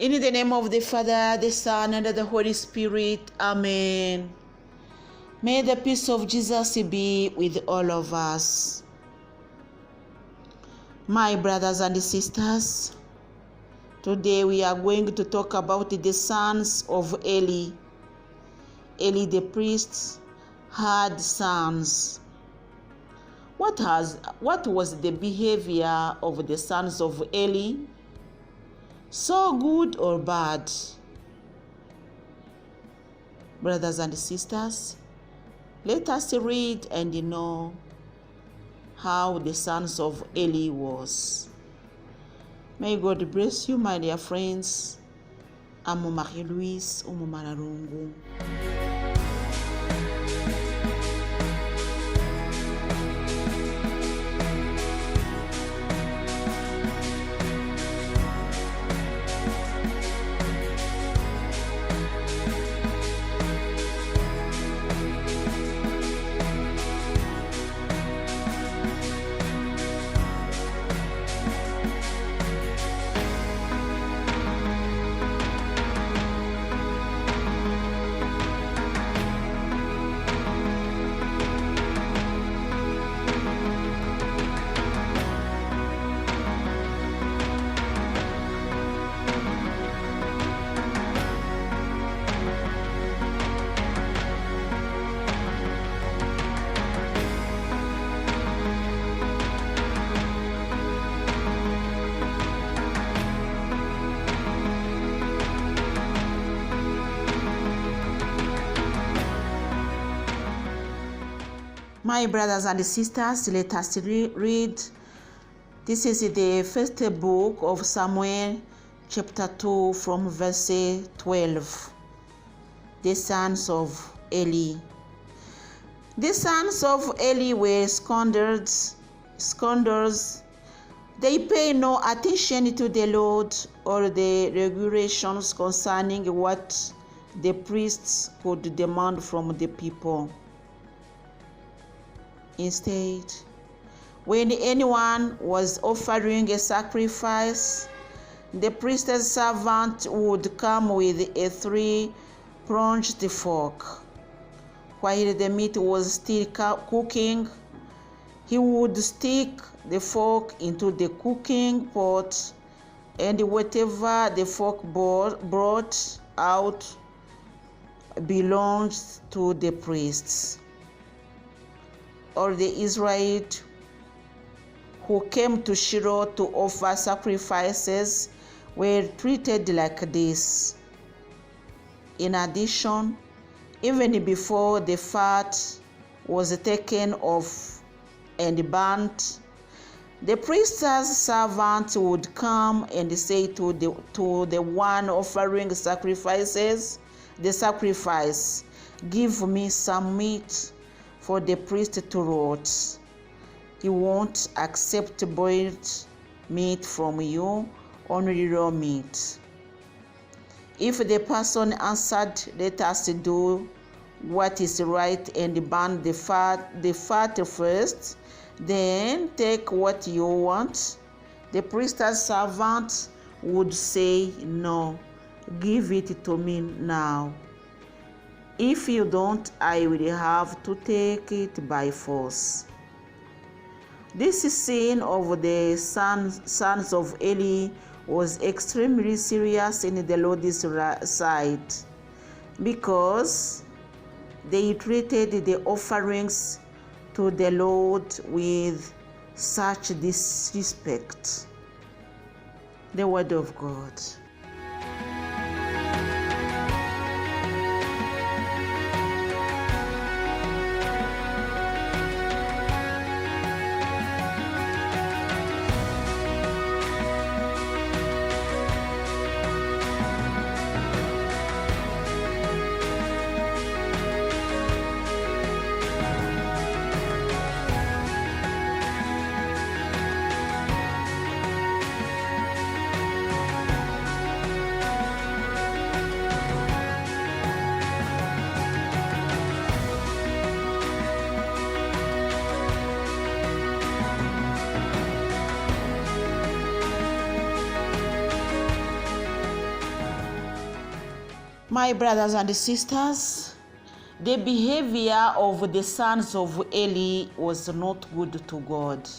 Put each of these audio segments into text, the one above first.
In the name of the Father, the Son, and the Holy Spirit. Amen. May the peace of Jesus be with all of us. My brothers and sisters, today we are going to talk about the sons of Eli. Eli the priest had sons. What was the behavior of the sons of Eli? So good or bad? Brothers and sisters, let us read and know how the sons of Eli was. May God bless you, my dear friends. I'm Marie-Louise Umumararungu. My brothers and sisters, let us read. This is the first book of Samuel, chapter 2, from verse 12. The sons of Eli. The sons of Eli were scoundrels. They pay no attention to the Lord or the regulations concerning what the priests could demand from the people. Instead, when anyone was offering a sacrifice, the priest's servant would come with a three-pronged fork. While the meat was still cooking, he would stick the fork into the cooking pot, and whatever the fork brought out belonged to the priests. All the Israelites who came to Shiloh to offer sacrifices were treated like this. In addition, even before the fat was taken off and burnt, the priest's servant would come and say to the one offering sacrifices, the sacrifice, "Give me some meat for the priest to roast. He won't accept boiled meat from you, only raw meat." If the person answered, "Let us do what is right and burn the fat first, then take what you want," the priest's servant would say, "No, give it to me now. If you don't, I will have to take it by force." This sin of the sons of Eli was extremely serious in the Lord's sight, because they treated the offerings to the Lord with such disrespect. The word of God. My brothers and sisters, the behavior of the sons of Eli was not good to God.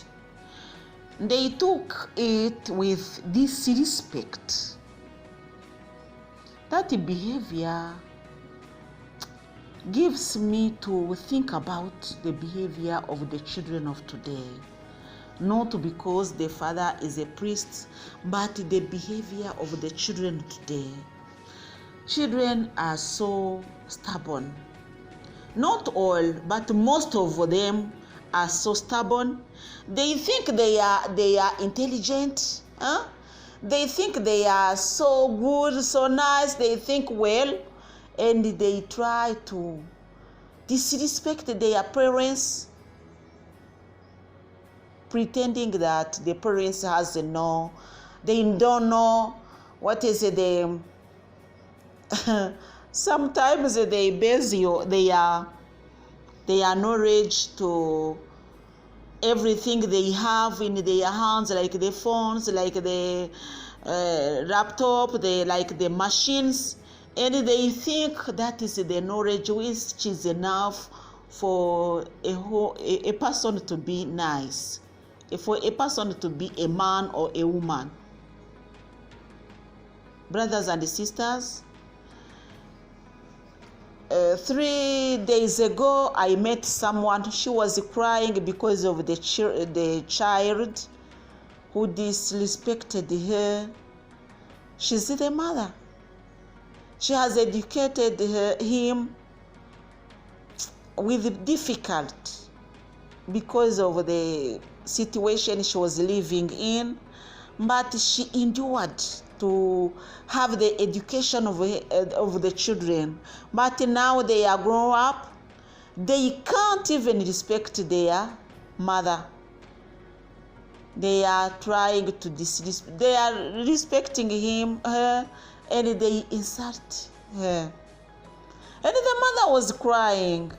They took it with disrespect. That behavior gives me to think about the behavior of the children of today. Not because the father is a priest, but the behavior of the children today. Children are so stubborn. Not all, but most of them are so stubborn. They think they are intelligent. They think they are so good, so nice. They think well, and they try to disrespect their parents, pretending that the parents they don't know what is it. Sometimes they base their knowledge to everything they have in their hands, like the phones, like the laptop, like the machines, and they think that is the knowledge which is enough for a person to be nice, for a person to be a man or a woman. Brothers and sisters, 3 days ago, I met someone. She was crying because of the child who disrespected her. She's the mother. She has educated him with difficulty because of the situation she was living in, but she endured to have the education of the children. But now they are grown up, they can't even respect their mother. They are trying to disrespect. They are respecting her, and they insult her. And the mother was crying.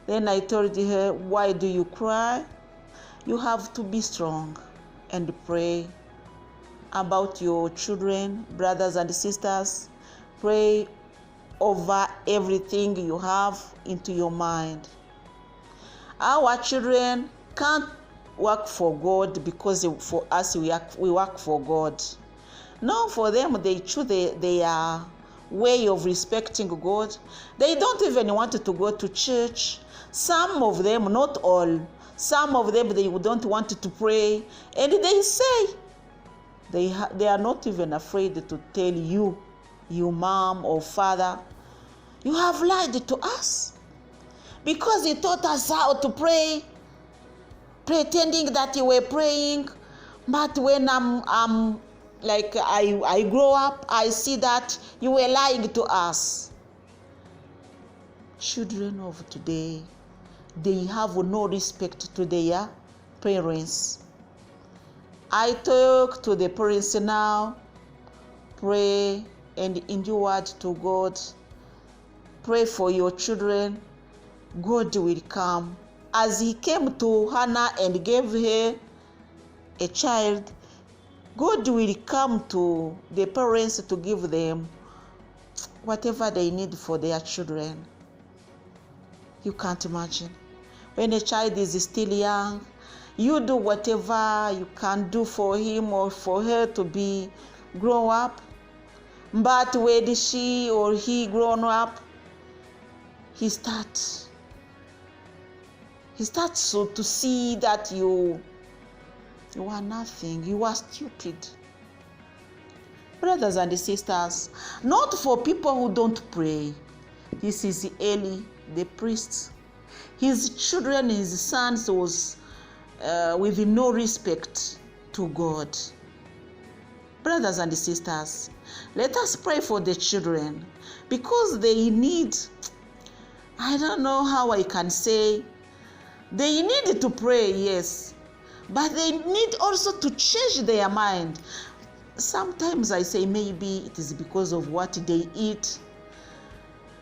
Then I told her, why do you cry? You have to be strong and pray about your children, brothers and sisters. Pray over everything you have into your mind. Our children can't work for God because for us we work for God. No, for them they choose their way of respecting God. They don't even want to go to church. Some of them, not all, some of them they don't want to pray, and they say they are not even afraid to tell you, mom or father, you have lied to us because you taught us how to pray, pretending that you were praying, but when I'm like I grow up, I see that you were lying to us. Children of today, they have no respect to their parents. I talk to the parents now. Pray and endure to God. Pray for your children. God will come. As he came to Hannah and gave her a child, God will come to the parents to give them whatever they need for their children. You can't imagine. When a child is still young, you do whatever you can do for him or for her to be grown up. But when she or he grown up, he starts to see that you are nothing, you are stupid. Brothers and sisters, not for people who don't pray. This is Eli, the priest. His children, his sons was with no respect to God. Brothers and sisters, let us pray for the children because they need, I don't know how I can say, they need to pray, yes, but they need also to change their mind. Sometimes I say maybe it is because of what they eat.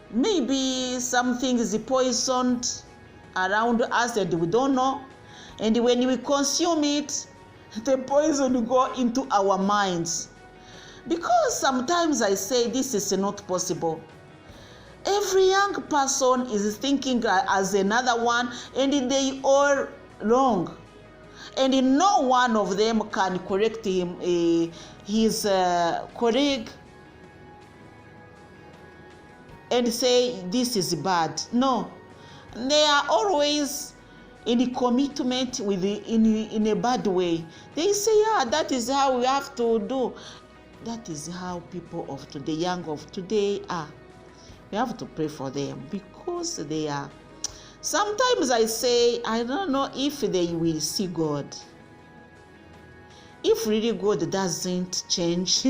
Maybe something is poisoned around us and we don't know. And when we consume it, the poison will go into our minds. Because sometimes I say this is not possible. Every young person is thinking as another one, and they all wrong. And no one of them can correct him, his colleague, and say this is bad. No, they are always in commitment with in a bad way. They say, yeah, that is how we have to do. That is how people of today, young of today are. We have to pray for them because they are. Sometimes I say, I don't know if they will see God. If really God doesn't change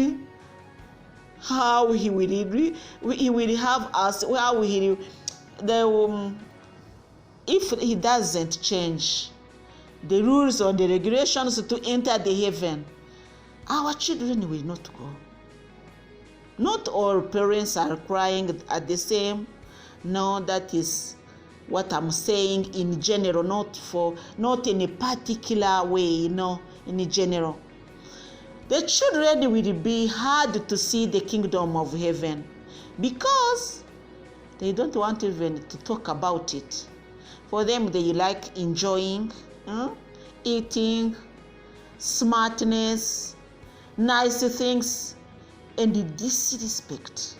how he will have us, how he if he doesn't change the rules or the regulations to enter the heaven, our children will not go. Not all parents are crying at the same. No, that is what I'm saying in general, not in a particular way, in general. The children will be hard to see the kingdom of heaven because they don't want even to talk about it. For them, they like enjoying, eating, smartness, nice things, and disrespect.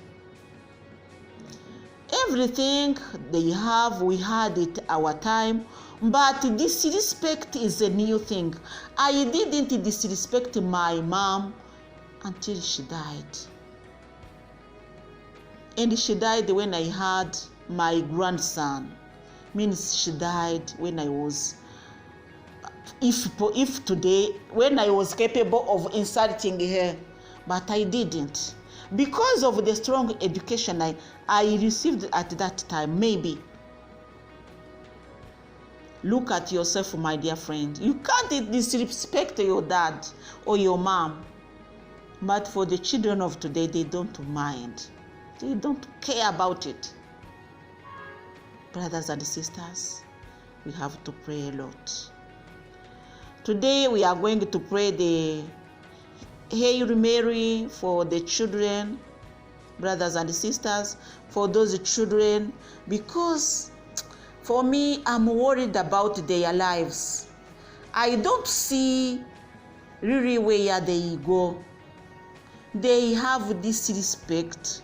Everything they have, we had it our time, but disrespect is a new thing. I didn't disrespect my mom until she died. And she died when I had my grandson. Means she died when I was, if today, when I was capable of insulting her, but I didn't. Because of the strong education I received at that time, maybe. Look at yourself, my dear friend. You can't disrespect your dad or your mom. But for the children of today, they don't mind. They don't care about it. Brothers and sisters, we have to pray a lot. Today we are going to pray the Hail Mary for the children, brothers and sisters, for those children, because for me, I'm worried about their lives. I don't see really where they go. They have disrespect.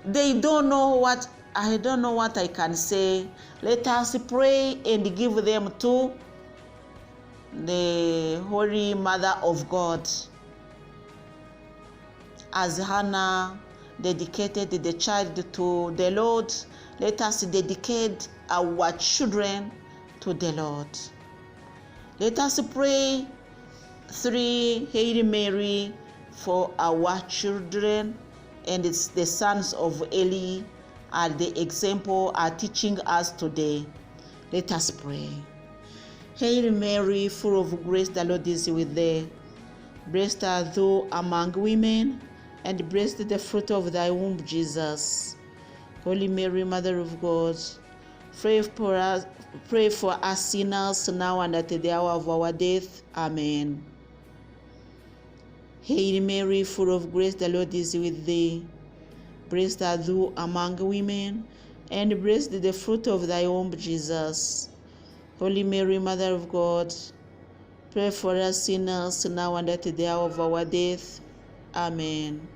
They don't know what, I don't know what I can say. Let us pray and give them to the Holy Mother of God. As Hannah dedicated the child to the Lord, let us dedicate our children to the Lord. Let us pray 3 Hail Mary for our children, and it's the sons of Eli are the example are teaching us today. Let us pray. Hail Mary, full of grace, the Lord is with thee. Blessed art thou among women, and blessed the fruit of thy womb, Jesus. Holy Mary, Mother of God, pray for us sinners now and at the hour of our death. Amen. Hail Mary, full of grace, the Lord is with thee. Blessed art thou among women, and blessed the fruit of thy womb, Jesus. Holy Mary, Mother of God, pray for us sinners now and at the hour of our death. Amen.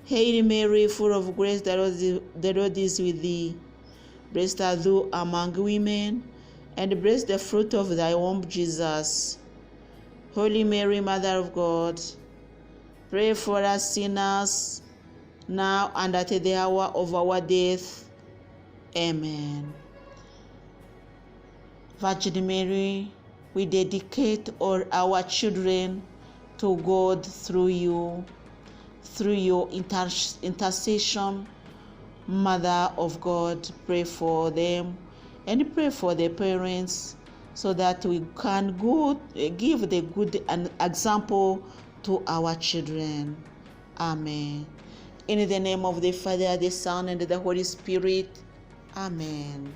Hail Mary, full of grace, the Lord is with thee. Blessed art thou among women, and blessed the fruit of thy womb, Jesus. Holy Mary, Mother of God, pray for us sinners now and at the hour of our death. Amen. Virgin Mary, we dedicate all our children to God through you, through your intercession. Mother of God, pray for them and pray for their parents so that we can give the good example to our children. Amen. In the name of the Father, the Son, and the Holy Spirit. Amen.